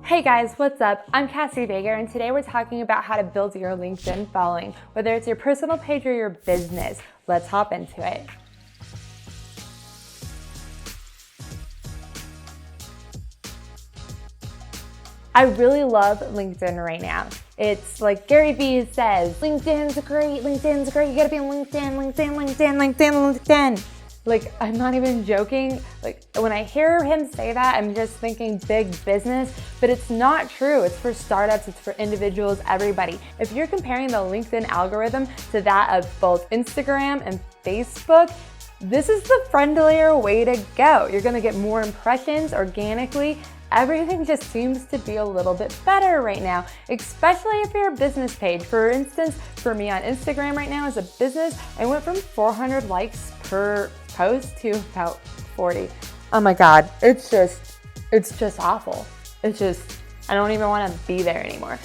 Hey guys, what's up? I'm Cassie Vega, and today we're talking about how to build your LinkedIn following, whether it's your personal page or your business. Let's hop into it. I really love LinkedIn right now. It's like Gary Vee says, LinkedIn's great, you gotta be on LinkedIn. Like, I'm not even joking. Like, when I hear him say that, I'm just thinking big business, but it's not true. It's for startups, it's for individuals, everybody. If you're comparing the LinkedIn algorithm to that of both Instagram and Facebook, this is the friendlier way to go. You're gonna get more impressions organically. Everything just seems to be a little bit better right now, especially if you're a business page. For instance, for me on Instagram right now as a business, I went from 400 likes per post to about 40. Oh my God, it's just awful. I don't even want to be there anymore.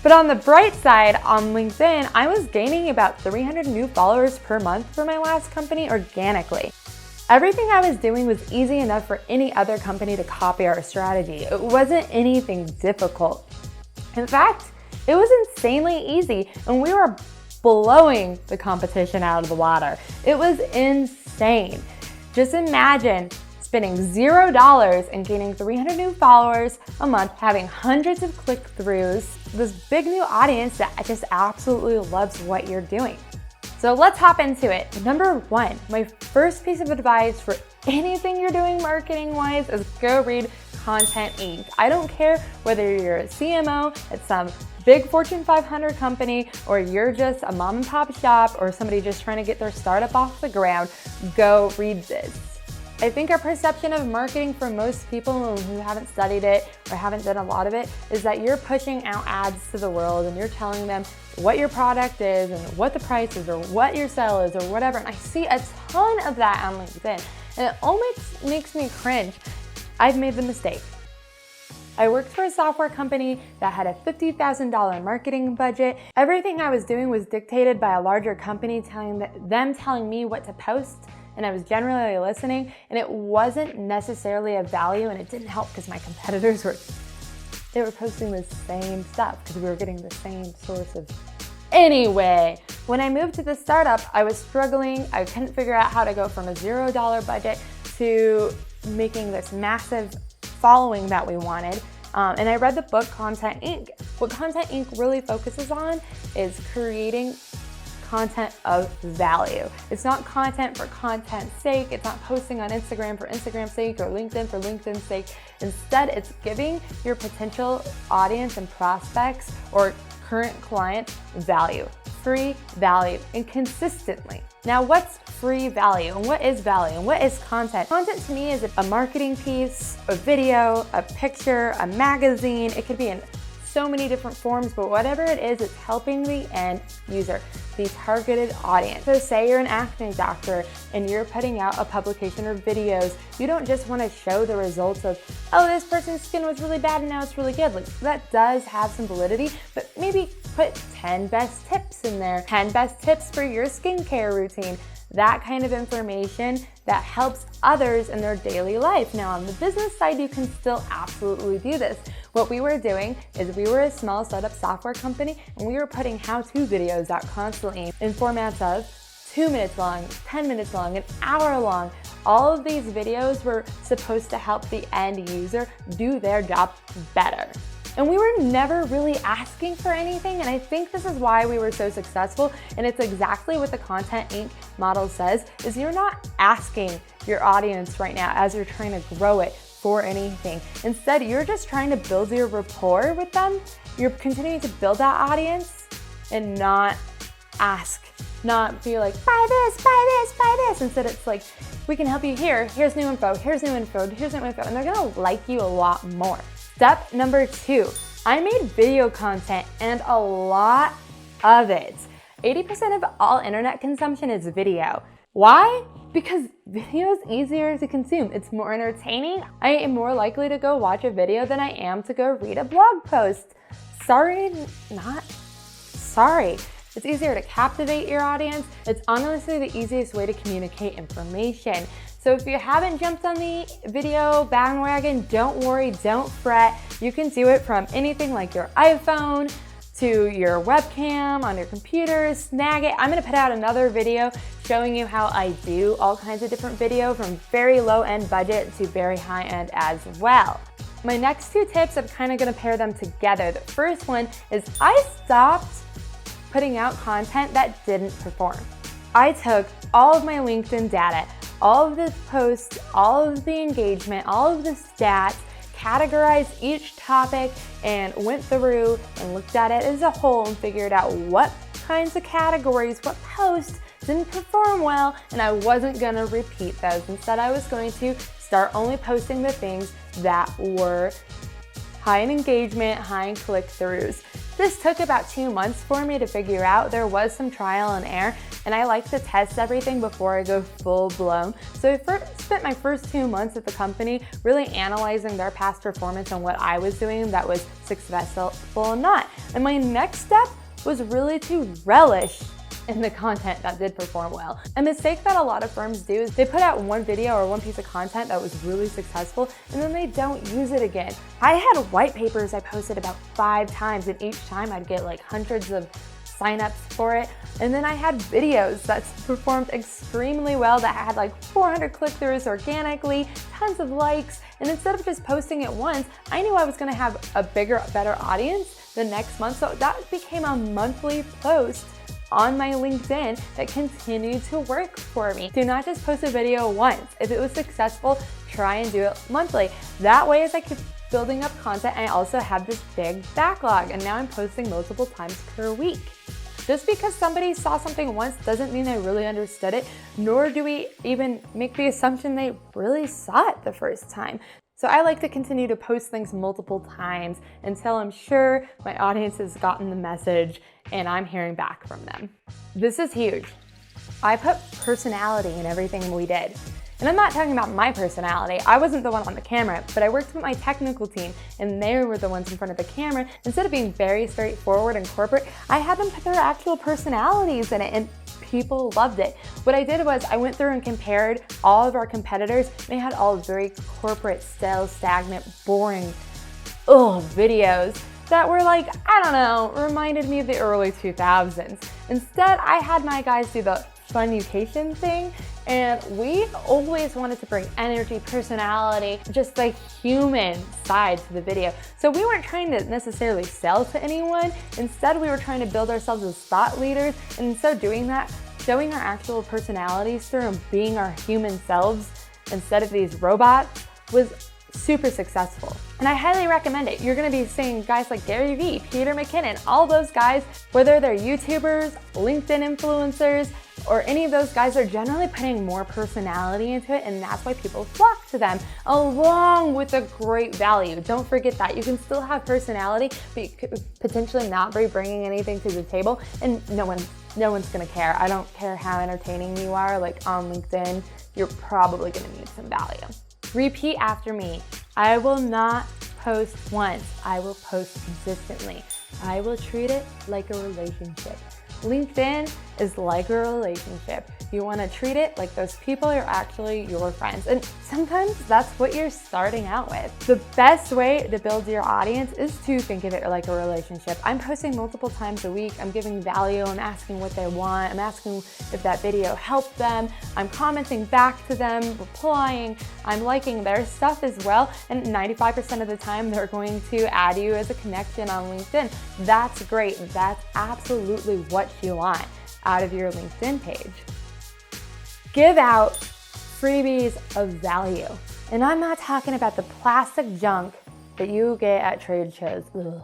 But on the bright side, on LinkedIn, I was gaining about 300 new followers per month for my last company organically. Everything I was doing was easy enough for any other company to copy our strategy. It wasn't anything difficult. In fact, it was insanely easy, and we were blowing the competition out of the water. It was insane. Just imagine spending $0 and gaining 300 new followers a month, having hundreds of click-throughs, this big new audience that just absolutely loves what you're doing. So let's hop into it. Number one, my first piece of advice for anything you're doing marketing-wise is go read Content Inc. I don't care whether you're a CMO at some big Fortune 500 company or you're just a mom and pop shop or somebody just trying to get their startup off the ground, go read this. I think our perception of marketing for most people who haven't studied it or haven't done a lot of it is that you're pushing out ads to the world and you're telling them what your product is and what the price is or what your sale is or whatever. And I see a ton of that on LinkedIn and it almost makes me cringe. I've made the mistake. I worked for a software company that had a $50,000 marketing budget. Everything I was doing was dictated by a larger company telling me what to post, and I was generally listening, and it wasn't necessarily of value, and it didn't help because my competitors were posting the same stuff because we were getting the same source of. Anyway, when I moved to the startup, I was struggling. I couldn't figure out how to go from a $0 budget to making this massive following that we wanted. And I read the book Content Inc. What Content Inc. really focuses on is creating content of value. It's not content for content's sake. It's not posting on Instagram for Instagram's sake or LinkedIn for LinkedIn's sake. Instead, it's giving your potential audience and prospects or current client value, free value, and consistently. Now, what's free value and what is value and what is content? Content to me is a marketing piece, a video, a picture, a magazine. It could be in so many different forms, but whatever it is, it's helping the end user, the targeted audience. So say you're an acne doctor and you're putting out a publication or videos, you don't just want to show the results of, oh, this person's skin was really bad and now it's really good. Like, that does have some validity, but maybe put 10 best tips in there, 10 best tips for your skincare routine. That kind of information that helps others in their daily life. Now, on the business side, you can still absolutely do this. What we were doing is we were a small startup software company and we were putting how-to videos out constantly in formats of 2 minutes long, 10 minutes long, an hour long. All of these videos were supposed to help the end user do their job better. And we were never really asking for anything, and I think this is why we were so successful, and it's exactly what the Content Inc. model says, is you're not asking your audience right now as you're trying to grow it for anything. Instead, you're just trying to build your rapport with them. You're continuing to build that audience and not ask, not be like, buy this, buy this, buy this. Instead, it's like, we can help you here. Here's new info, here's new info, here's new info, and they're gonna like you a lot more. Step number 2, I made video content and a lot of it. 80% of all internet consumption is video. Why? Because video is easier to consume. It's more entertaining. I am more likely to go watch a video than I am to go read a blog post. Sorry, not sorry. It's easier to captivate your audience. It's honestly the easiest way to communicate information. So if you haven't jumped on the video bandwagon, don't worry, don't fret. You can do it from anything like your iPhone to your webcam on your computer, snag it. I'm gonna put out another video showing you how I do all kinds of different video from very low end budget to very high end as well. My next two tips, I'm kind of gonna pair them together. The first one is I stopped putting out content that didn't perform. I took all of my LinkedIn data, all of the posts, all of the engagement, all of the stats, categorized each topic and went through and looked at it as a whole and figured out what kinds of categories, what posts didn't perform well, and I wasn't gonna repeat those. Instead, I was going to start only posting the things that were high in engagement, high in click-throughs. This took about 2 months for me to figure out. There was some trial and error, and I like to test everything before I go full blown. So I spent my first 2 months at the company really analyzing their past performance and what I was doing that was successful and not. And my next step was really to relish in the content that did perform well. A mistake that a lot of firms do is they put out one video or one piece of content that was really successful and then they don't use it again. I had white papers I posted about 5 times, and each time I'd get like hundreds of signups for it. And then I had videos that performed extremely well that had like 400 click-throughs organically, tons of likes. And instead of just posting it once, I knew I was gonna have a bigger, better audience the next month. So that became a monthly post on my LinkedIn that continued to work for me. Do not just post a video once. If it was successful, try and do it monthly. That way, as I keep building up content, I also have this big backlog, and now I'm posting multiple times per week. Just because somebody saw something once doesn't mean they really understood it, nor do we even make the assumption they really saw it the first time. So I like to continue to post things multiple times until I'm sure my audience has gotten the message and I'm hearing back from them. This is huge. I put personality in everything we did. And I'm not talking about my personality. I wasn't the one on the camera, but I worked with my technical team and they were the ones in front of the camera. Instead of being very straightforward and corporate, I had them put their actual personalities in it, and people loved it. What I did was I went through and compared all of our competitors. They had all very corporate, stale, stagnant, boring videos that were like, I don't know, reminded me of the early 2000s. Instead, I had my guys do the FUNUCATION thing, and we always wanted to bring energy, personality, just the human side to the video. So we weren't trying to necessarily sell to anyone. Instead, we were trying to build ourselves as thought leaders, and in so doing that, showing our actual personalities through and being our human selves instead of these robots was super successful. And I highly recommend it. You're gonna be seeing guys like Gary Vee, Peter McKinnon, all those guys, whether they're YouTubers, LinkedIn influencers, or any of those guys, are generally putting more personality into it, and that's why people flock to them, along with a great value. Don't forget that. You can still have personality, but you could potentially not be bringing anything to the table, and no one's gonna care. I don't care how entertaining you are, like on LinkedIn, you're probably gonna need some value. Repeat after me. I will not post once. I will post consistently. I will treat it like a relationship. LinkedIn is like a relationship. You want to treat it like those people are actually your friends. And sometimes that's what you're starting out with. The best way to build your audience is to think of it like a relationship. I'm posting multiple times a week. I'm giving value. I'm asking what they want. I'm asking if that video helped them. I'm commenting back to them, replying. I'm liking their stuff as well. And 95% of the time, they're going to add you as a connection on LinkedIn. That's great. That's absolutely what you want out of your LinkedIn page. Give out freebies of value. And I'm not talking about the plastic junk that you get at trade shows. Ugh.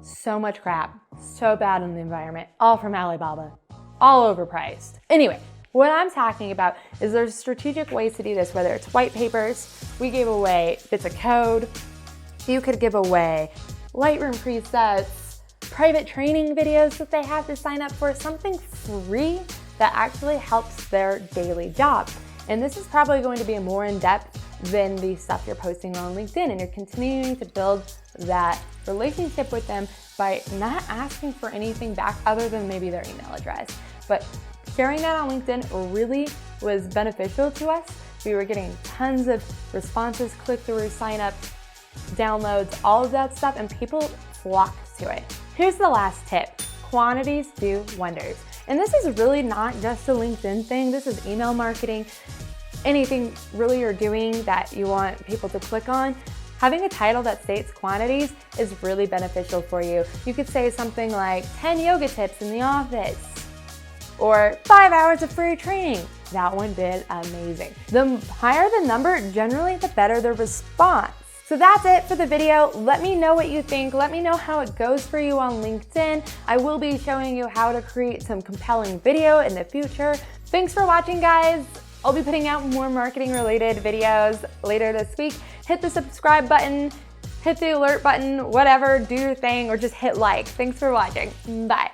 So much crap, so bad on the environment, all from Alibaba, all overpriced. Anyway, what I'm talking about is there's strategic ways to do this, whether it's white papers, we gave away bits of code, you could give away Lightroom presets, private training videos that they have to sign up for, something free that actually helps their daily job. And this is probably going to be more in-depth than the stuff you're posting on LinkedIn, and you're continuing to build that relationship with them by not asking for anything back other than maybe their email address. But Sharing that on LinkedIn really was beneficial to us. We were getting tons of responses, click-through, sign-ups, downloads, all of that stuff, and people flocked to it. Here's the last tip. Quantities do wonders. And this is really not just a LinkedIn thing. This is email marketing. Anything really you're doing that you want people to click on, having a title that states quantities is really beneficial for you. You could say something like 10 yoga tips in the office or 5 hours of free training. That one did amazing. The higher the number, generally the better the response. So that's it for the video. Let me know what you think. Let me know how it goes for you on LinkedIn. I will be showing you how to create some compelling video in the future. Thanks for watching, guys. I'll be putting out more marketing related videos later this week. Hit the subscribe button, hit the alert button, whatever, do your thing, or just hit like. Thanks for watching. Bye.